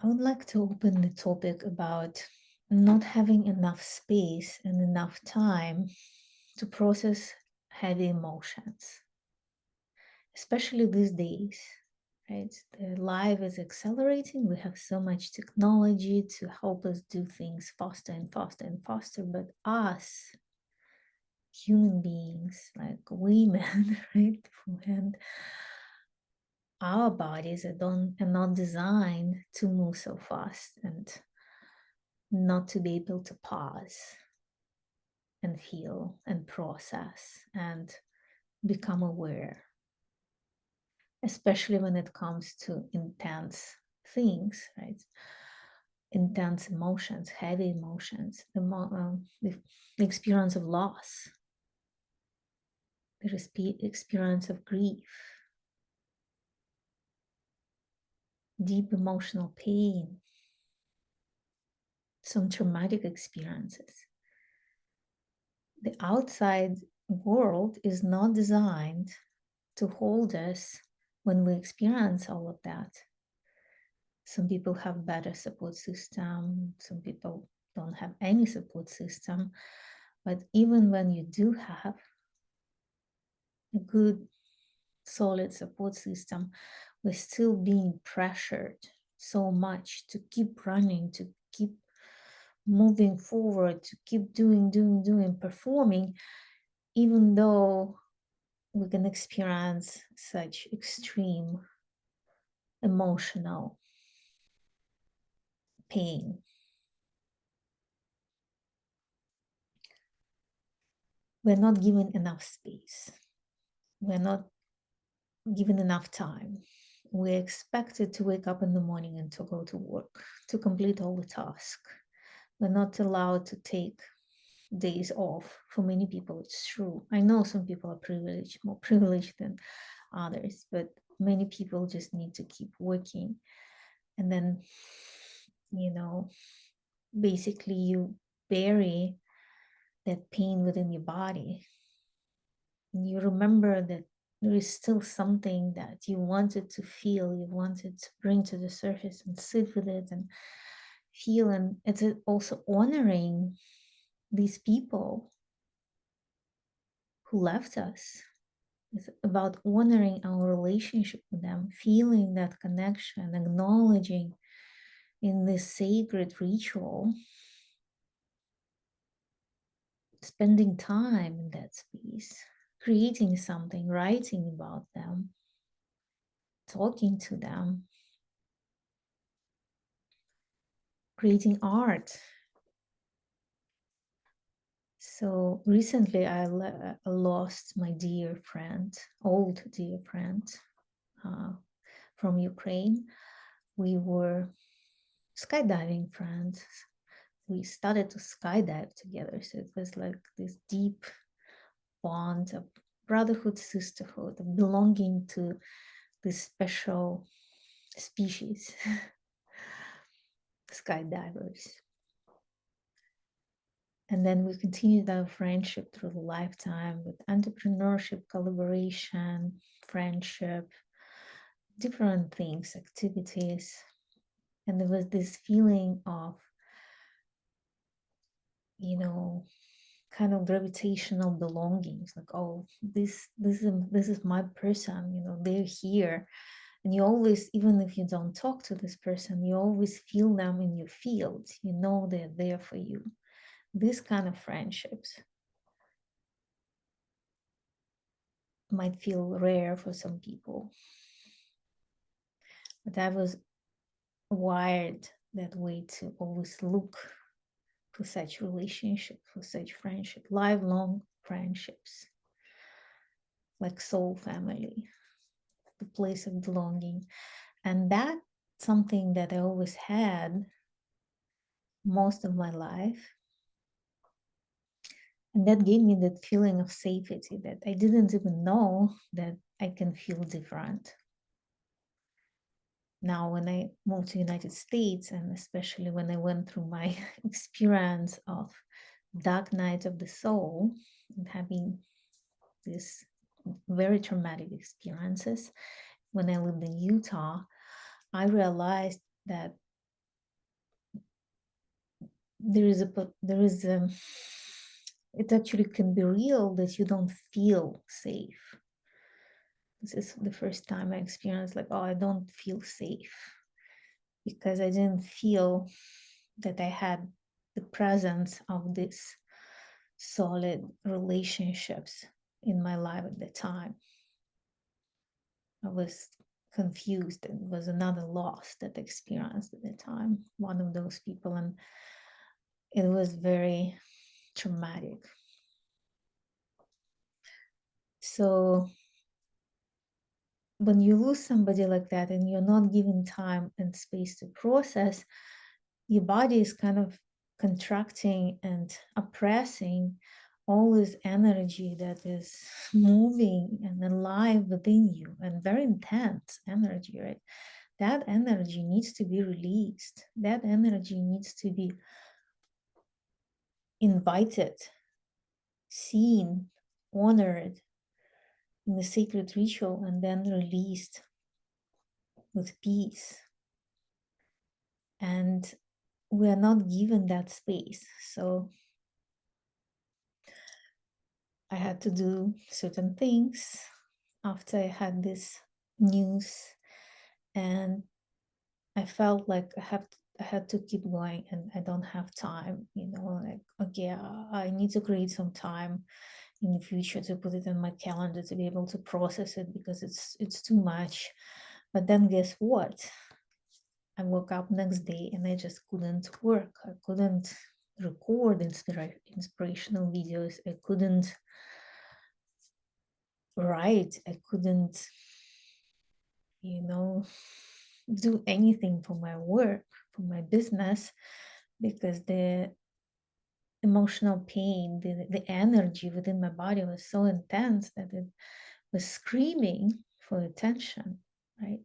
I would like to open the topic about not having enough space and enough time to process heavy emotions, especially these days, right? The life is accelerating. We have so much technology to help us do things faster and faster and faster, but us, human beings, like women, right? And our bodies are not designed to move so fast and not to be able to pause and feel and process and become aware, especially when it comes to intense things, right? Intense emotions, heavy emotions, the experience of loss, the experience of grief, deep emotional pain, some traumatic experiences. The outside world is not designed to hold us when we experience all of that. Some people have better support system, some people don't have any support system. But even when you do have a good, solid support system, we're still being pressured so much to keep running, to keep moving forward, to keep doing, performing, even though we can experience such extreme emotional pain. We're not given enough space. We're not given enough time. We're expected to wake up in the morning and to go to work, to complete all the tasks. We're not allowed to take days off. For many people, it's true. I know some people are privileged, more privileged than others, but many people just need to keep working. And then, basically you bury that pain within your body. And you remember that there is still something that you wanted to feel, you wanted to bring to the surface and sit with it and feel. And it's also honoring these people who left us. It's about honoring our relationship with them, feeling that connection, acknowledging in this sacred ritual, spending time in that space, creating something, writing about them, talking to them, creating art. So recently I lost my dear friend, old dear friend from Ukraine. We were skydiving friends. We started to skydive together. So it was like this deep bond of brotherhood, sisterhood, of belonging to this special species, skydivers. And then we continued our friendship through the lifetime with entrepreneurship, collaboration, friendship, different things, activities. And there was this feeling of, kind of gravitational belongings, like, oh, this is my person, they're here. And you always, even if you don't talk to this person, you always feel them in your field, they're there for you. These kind of friendships might feel rare for some people, but I was wired that way to always look for such relationship, for such friendship, lifelong friendships, like soul family, the place of belonging. And that's something that I always had most of my life. And that gave me that feeling of safety that I didn't even know that I can feel different. Now, when I moved to United States, and especially when I went through my experience of dark night of the soul and having these very traumatic experiences, when I lived in Utah, I realized that there is it actually can be real that you don't feel safe. This is the first time I experienced like, oh, I don't feel safe, because I didn't feel that I had the presence of this solid relationships in my life at the time. I was confused, and it was another loss that I experienced at the time, one of those people, and it was very traumatic. So when you lose somebody like that and you're not given time and space to process, your body is kind of contracting and oppressing all this energy that is moving and alive within you, and very intense energy, right? That energy needs to be released. That energy needs to be invited, seen, honored in the sacred ritual, and then released with peace. And we are not given that space. So I had to do certain things after I had this news, and I felt like I had to keep going, and I don't have time, like, okay, I need to create some time in the future to put it in my calendar to be able to process it, because it's too much. But then guess what? I woke up next day and I just couldn't work. I couldn't record inspirational videos. I couldn't write. I couldn't, do anything for my work, for my business, because the emotional pain, the energy within my body was so intense that it was screaming for attention, right?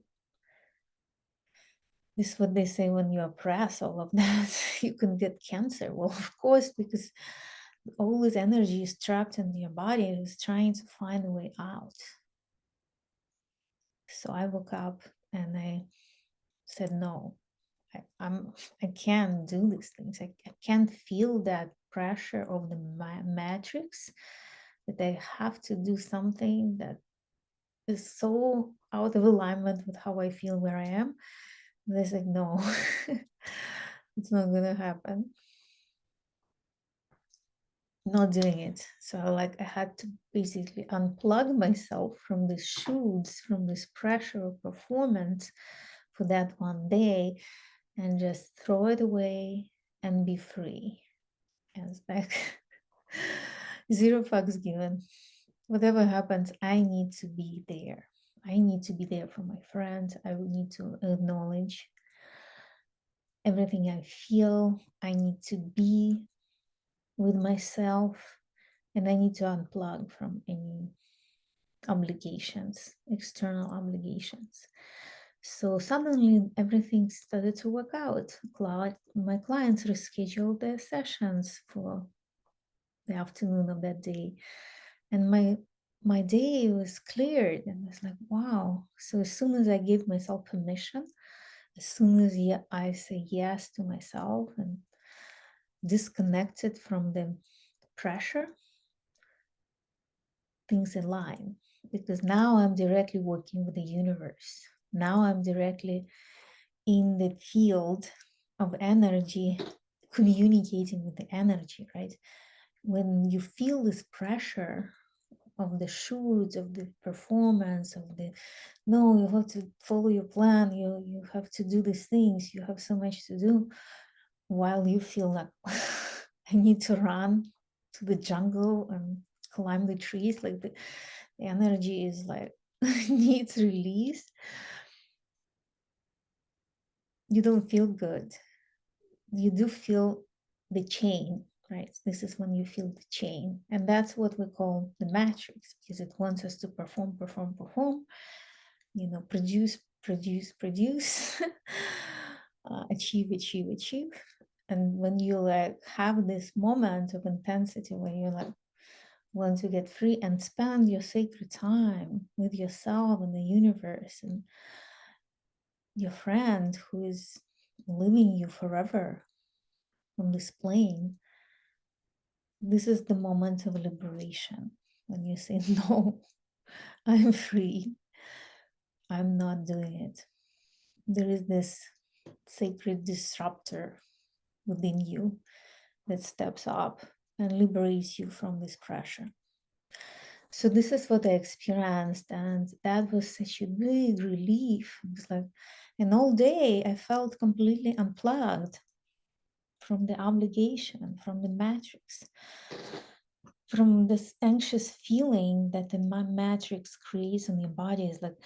This is what they say: when you oppress all of that, you can get cancer. Well, of course, because all this energy is trapped in your body, is trying to find a way out. So I woke up and I said, no, I can't do these things. I can't feel that pressure of the matrix, that I have to do something that is so out of alignment with how I feel where I am. And I said, no, it's not gonna happen. Not doing it. So like I had to basically unplug myself from the shoots, from this pressure of performance for that one day, and just throw it away and be free. And it's like zero fucks given. Whatever happens, I need to be there. I need to be there for my friends. I will need to acknowledge everything I feel. I need to be with myself, and I need to unplug from any obligations, external obligations. So suddenly everything started to work out. My clients rescheduled their sessions for the afternoon of that day, and my day was cleared, and I was like, wow. So as soon as I gave myself permission, as soon as I say yes to myself and disconnected from the pressure, things align, because now I'm directly working with the universe. Now I'm directly in the field of energy, communicating with the energy, right? When you feel this pressure of the shoots, of the performance, of the no, you have to follow your plan, you have to do these things, you have so much to do, while you feel like I need to run to the jungle and climb the trees, like the energy is like needs release, you don't feel good. You do feel the chain, right? This is when you feel the chain, and that's what we call the matrix, because it wants us to perform, produce, produce, achieve, achieve, achieve. And when you like have this moment of intensity where you like want to get free and spend your sacred time with yourself and the universe and your friend who is living you forever, from this plane, this is the moment of liberation. When you say, no, I'm free, I'm not doing it. There is this sacred disruptor within you that steps up and liberates you from this pressure. So this is what I experienced, and that was such a big relief. It was like, and all day I felt completely unplugged from the obligation, from the matrix, from this anxious feeling that the matrix creates in your body. Is like,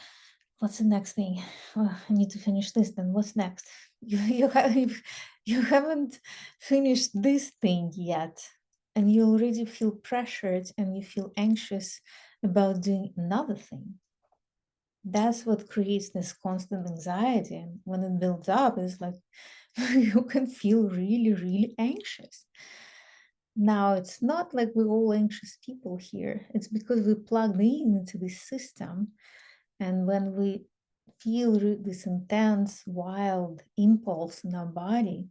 what's the next thing? Oh, I need to finish this. Then what's next? You haven't finished this thing yet, and you already feel pressured and you feel anxious about doing another thing. That's what creates this constant anxiety. And when it builds up, it's like you can feel really, really anxious. Now, it's not like we're all anxious people here. It's because we plugged into this system. And when we feel this intense, wild impulse in our body,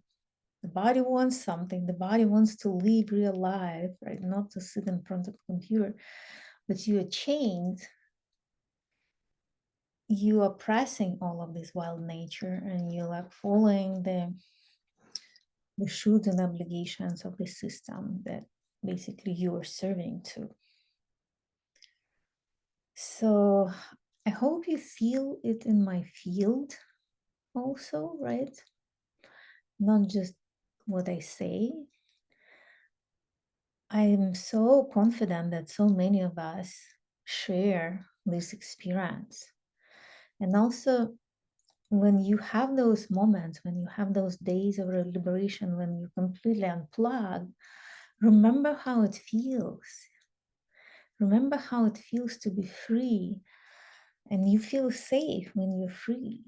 the body wants something. The body wants to live real life, right? Not to sit in front of a computer, but you are chained. You are pressing all of this wild nature, and you're like following the shoulds and obligations of the system that basically you are serving to. So I hope you feel it in my field also, right? Not just what I say. I am so confident that so many of us share this experience. And also, when you have those moments, when you have those days of liberation, when you completely unplug, remember how it feels. Remember how it feels to be free. And you feel safe when you're free,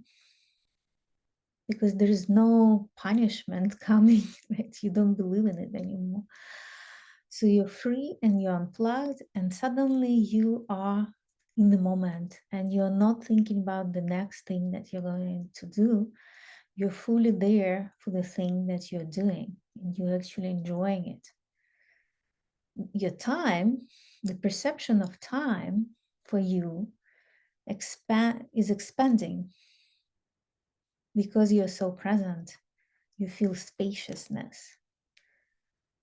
because there is no punishment coming, right? You don't believe in it anymore. So you're free and you're unplugged, and suddenly you are in the moment and you're not thinking about the next thing that you're going to do. You're fully there for the thing that you're doing, and you're actually enjoying it. Your time, the perception of time for you is expanding because you're so present. You feel spaciousness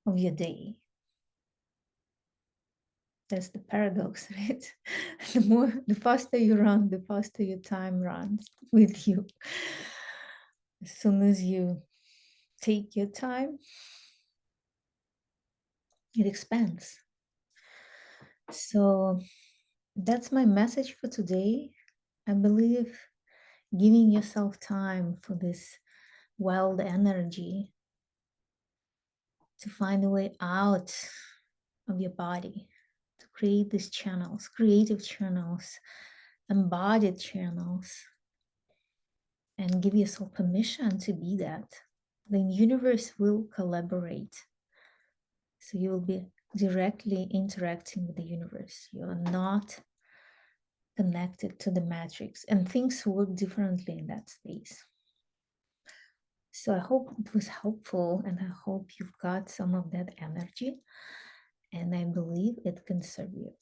of your day. That's the paradox, right? The faster you run, the faster your time runs with you. As soon as you take your time, it expands. So that's my message for today. I believe giving yourself time for this wild energy to find a way out of your body, to create these channels, creative channels, embodied channels, and give yourself permission to be that. The universe will collaborate. So you will be directly interacting with the universe. You are not connected to the matrix, and things work differently in that space. So I hope it was helpful, and I hope you've got some of that energy, and I believe it can serve you.